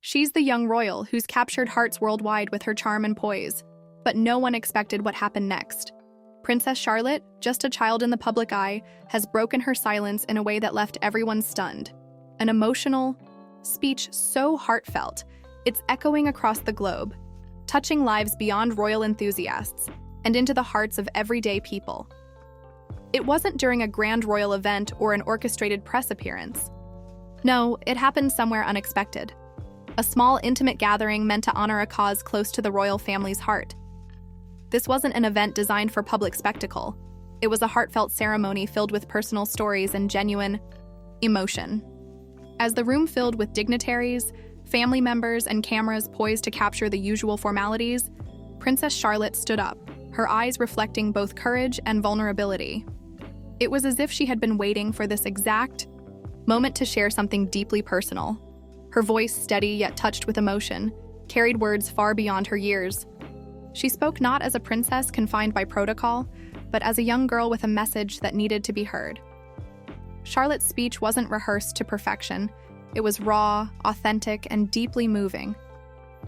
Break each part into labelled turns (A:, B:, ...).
A: She's the young royal who's captured hearts worldwide with her charm and poise, but no one expected what happened next. Princess Charlotte, just a child in the public eye, has broken her silence in a way that left everyone stunned. An emotional speech so heartfelt, it's echoing across the globe, touching lives beyond royal enthusiasts and into the hearts of everyday people. It wasn't during a grand royal event or an orchestrated press appearance. No, it happened somewhere unexpected. A small, intimate gathering meant to honor a cause close to the royal family's heart. This wasn't an event designed for public spectacle. It was a heartfelt ceremony filled with personal stories and genuine emotion. As the room filled with dignitaries, family members, and cameras poised to capture the usual formalities, Princess Charlotte stood up, her eyes reflecting both courage and vulnerability. It was as if she had been waiting for this exact moment to share something deeply personal. Her voice, steady yet touched with emotion, carried words far beyond her years. She spoke not as a princess confined by protocol, but as a young girl with a message that needed to be heard. Charlotte's speech wasn't rehearsed to perfection. It was raw, authentic, and deeply moving.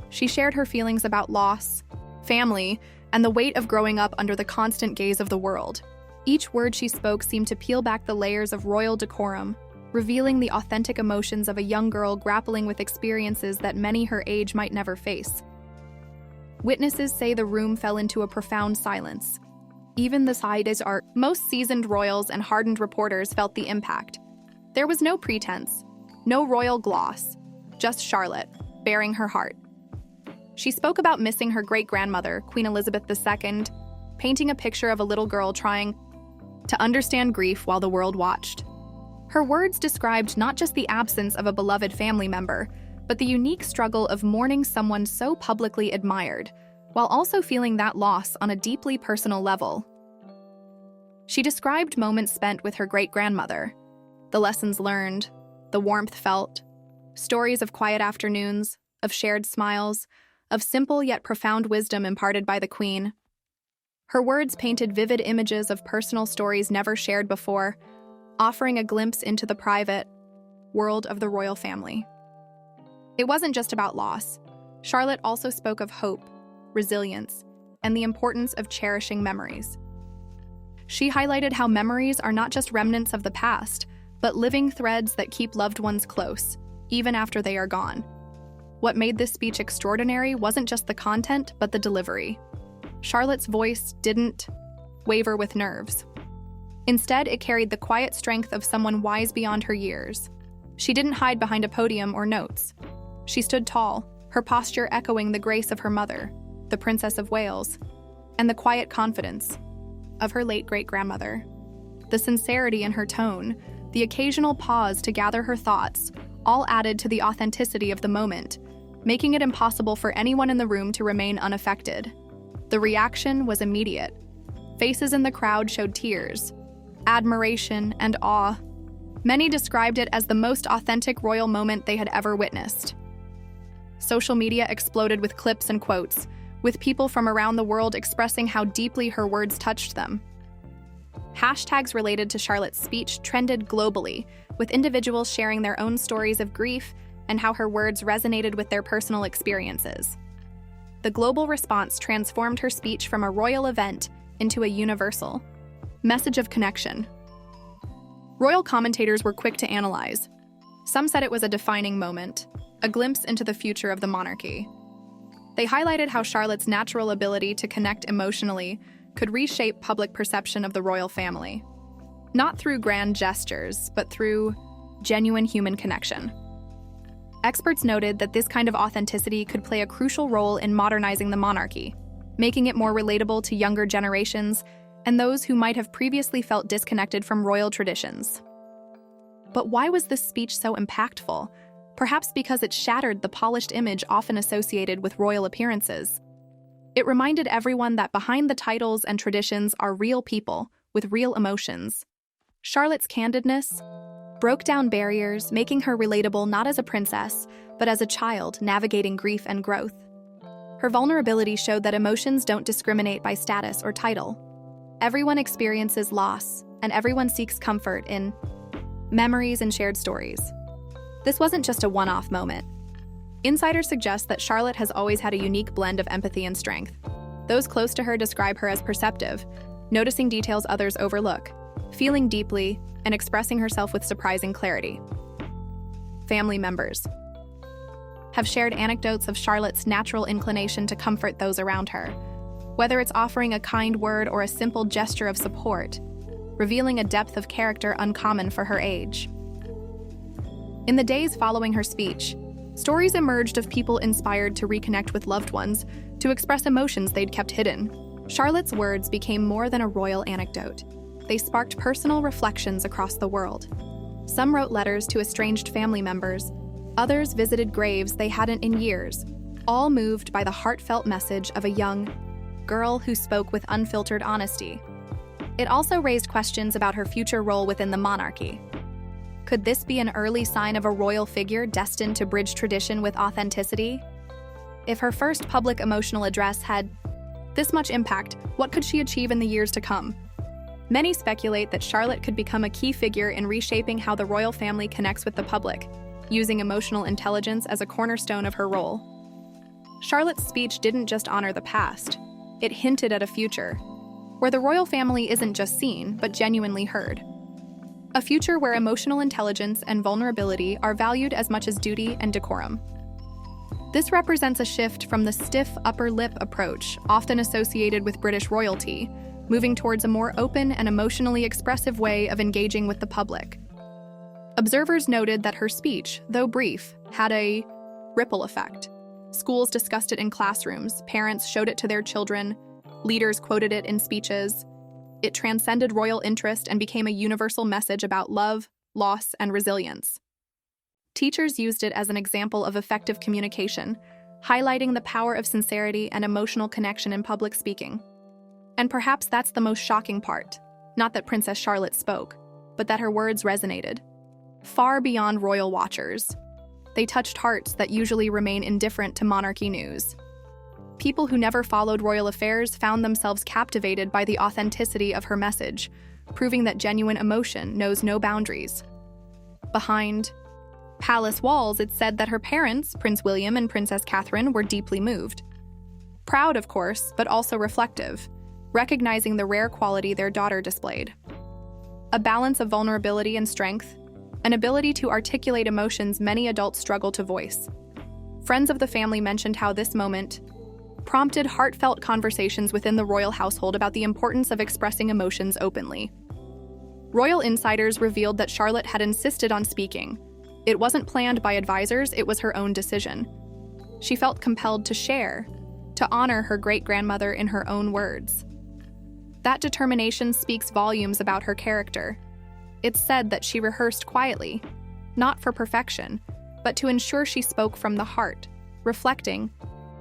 A: She shared her feelings about loss, family, and the weight of growing up under the constant gaze of the world. Each word she spoke seemed to peel back the layers of royal decorum, revealing the authentic emotions of a young girl grappling with experiences that many her age might never face. Witnesses say the room fell into a profound silence. Even the sides are most seasoned royals and hardened reporters felt the impact. There was no pretense, no royal gloss, just Charlotte, bearing her heart. She spoke about missing her great-grandmother, Queen Elizabeth II, painting a picture of a little girl trying to understand grief while the world watched. Her words described not just the absence of a beloved family member, but the unique struggle of mourning someone so publicly admired, while also feeling that loss on a deeply personal level. She described moments spent with her great-grandmother, the lessons learned, the warmth felt, stories of quiet afternoons, of shared smiles, of simple yet profound wisdom imparted by the Queen. Her words painted vivid images of personal stories never shared before, offering a glimpse into the private world of the royal family. It wasn't just about loss. Charlotte also spoke of hope, resilience, and the importance of cherishing memories. She highlighted how memories are not just remnants of the past, but living threads that keep loved ones close, even after they are gone. What made this speech extraordinary wasn't just the content, but the delivery. Charlotte's voice didn't waver with nerves. Instead, it carried the quiet strength of someone wise beyond her years. She didn't hide behind a podium or notes. She stood tall, her posture echoing the grace of her mother, the Princess of Wales, and the quiet confidence of her late great-grandmother. The sincerity in her tone, the occasional pause to gather her thoughts, all added to the authenticity of the moment, making it impossible for anyone in the room to remain unaffected. The reaction was immediate. Faces in the crowd showed tears, admiration, and awe. Many described it as the most authentic royal moment they had ever witnessed. Social media exploded with clips and quotes, with people from around the world expressing how deeply her words touched them. Hashtags related to Charlotte's speech trended globally, with individuals sharing their own stories of grief and how her words resonated with their personal experiences. The global response transformed her speech from a royal event into a universal message of connection. Royal commentators were quick to analyze. Some said it was a defining moment, a glimpse into the future of the monarchy. They highlighted how Charlotte's natural ability to connect emotionally could reshape public perception of the royal family. Not through grand gestures, but through genuine human connection. Experts noted that this kind of authenticity could play a crucial role in modernizing the monarchy, making it more relatable to younger generations and those who might have previously felt disconnected from royal traditions. But why was this speech so impactful? Perhaps because it shattered the polished image often associated with royal appearances. It reminded everyone that behind the titles and traditions are real people with real emotions. Charlotte's candidness broke down barriers, making her relatable not as a princess, but as a child navigating grief and growth. Her vulnerability showed that emotions don't discriminate by status or title. Everyone experiences loss, and everyone seeks comfort in memories and shared stories. This wasn't just a one-off moment. Insiders suggest that Charlotte has always had a unique blend of empathy and strength. Those close to her describe her as perceptive, noticing details others overlook, feeling deeply, and expressing herself with surprising clarity. Family members have shared anecdotes of Charlotte's natural inclination to comfort those around her, whether it's offering a kind word or a simple gesture of support, revealing a depth of character uncommon for her age. In the days following her speech, stories emerged of people inspired to reconnect with loved ones, to express emotions they'd kept hidden. Charlotte's words became more than a royal anecdote. They sparked personal reflections across the world. Some wrote letters to estranged family members, others visited graves they hadn't in years, all moved by the heartfelt message of a young girl who spoke with unfiltered honesty. It also raised questions about her future role within the monarchy. Could this be an early sign of a royal figure destined to bridge tradition with authenticity? If her first public emotional address had this much impact, what could she achieve in the years to come? Many speculate that Charlotte could become a key figure in reshaping how the royal family connects with the public, using emotional intelligence as a cornerstone of her role. Charlotte's speech didn't just honor the past, it hinted at a future, where the royal family isn't just seen, but genuinely heard. A future where emotional intelligence and vulnerability are valued as much as duty and decorum. This represents a shift from the stiff upper lip approach often associated with British royalty, moving towards a more open and emotionally expressive way of engaging with the public. Observers noted that her speech, though brief, had a ripple effect. Schools discussed it in classrooms, parents showed it to their children, leaders quoted it in speeches. It transcended royal interest and became a universal message about love, loss, and resilience. Teachers used it as an example of effective communication, highlighting the power of sincerity and emotional connection in public speaking. And perhaps that's the most shocking part, not that Princess Charlotte spoke, but that her words resonated. Far beyond royal watchers. They touched hearts that usually remain indifferent to monarchy news. People who never followed royal affairs found themselves captivated by the authenticity of her message, proving that genuine emotion knows no boundaries. Behind palace walls, it's said that her parents, Prince William and Princess Catherine, were deeply moved. Proud, of course, but also reflective, recognizing the rare quality their daughter displayed. A balance of vulnerability and strength, an ability to articulate emotions many adults struggle to voice. Friends of the family mentioned how this moment prompted heartfelt conversations within the royal household about the importance of expressing emotions openly. Royal insiders revealed that Charlotte had insisted on speaking. It wasn't planned by advisors, it was her own decision. She felt compelled to share, to honor her great-grandmother in her own words. That determination speaks volumes about her character. It's said that she rehearsed quietly, not for perfection, but to ensure she spoke from the heart, reflecting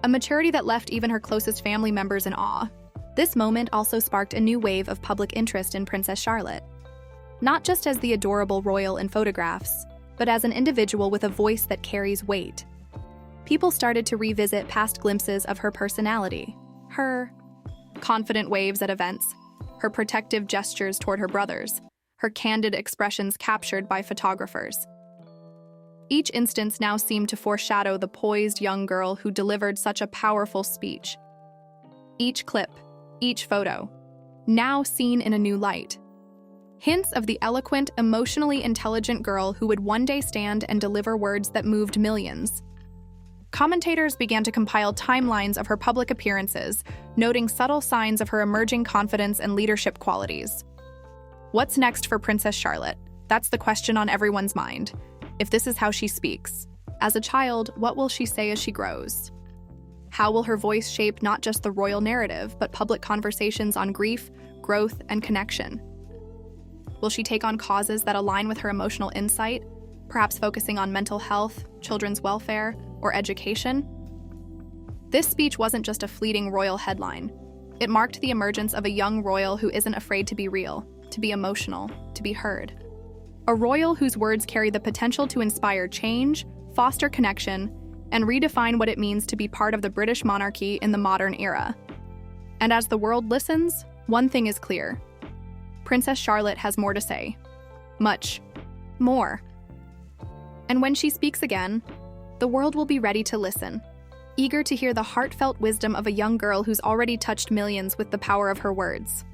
A: a maturity that left even her closest family members in awe. This moment also sparked a new wave of public interest in Princess Charlotte. Not just as the adorable royal in photographs, but as an individual with a voice that carries weight. People started to revisit past glimpses of her personality, her confident waves at events, her protective gestures toward her brothers, her candid expressions captured by photographers. Each instance now seemed to foreshadow the poised young girl who delivered such a powerful speech. Each clip, each photo, now seen in a new light. Hints of the eloquent, emotionally intelligent girl who would one day stand and deliver words that moved millions. Commentators began to compile timelines of her public appearances, noting subtle signs of her emerging confidence and leadership qualities. What's next for Princess Charlotte? That's the question on everyone's mind. If this is how she speaks, as a child, what will she say as she grows? How will her voice shape not just the royal narrative, but public conversations on grief, growth, and connection? Will she take on causes that align with her emotional insight, perhaps focusing on mental health, children's welfare, or education? This speech wasn't just a fleeting royal headline. It marked the emergence of a young royal who isn't afraid to be real, to be emotional, to be heard. A royal whose words carry the potential to inspire change, foster connection, and redefine what it means to be part of the British monarchy in the modern era. And as the world listens, one thing is clear. Princess Charlotte has more to say. Much more. And when she speaks again, the world will be ready to listen, eager to hear the heartfelt wisdom of a young girl who's already touched millions with the power of her words.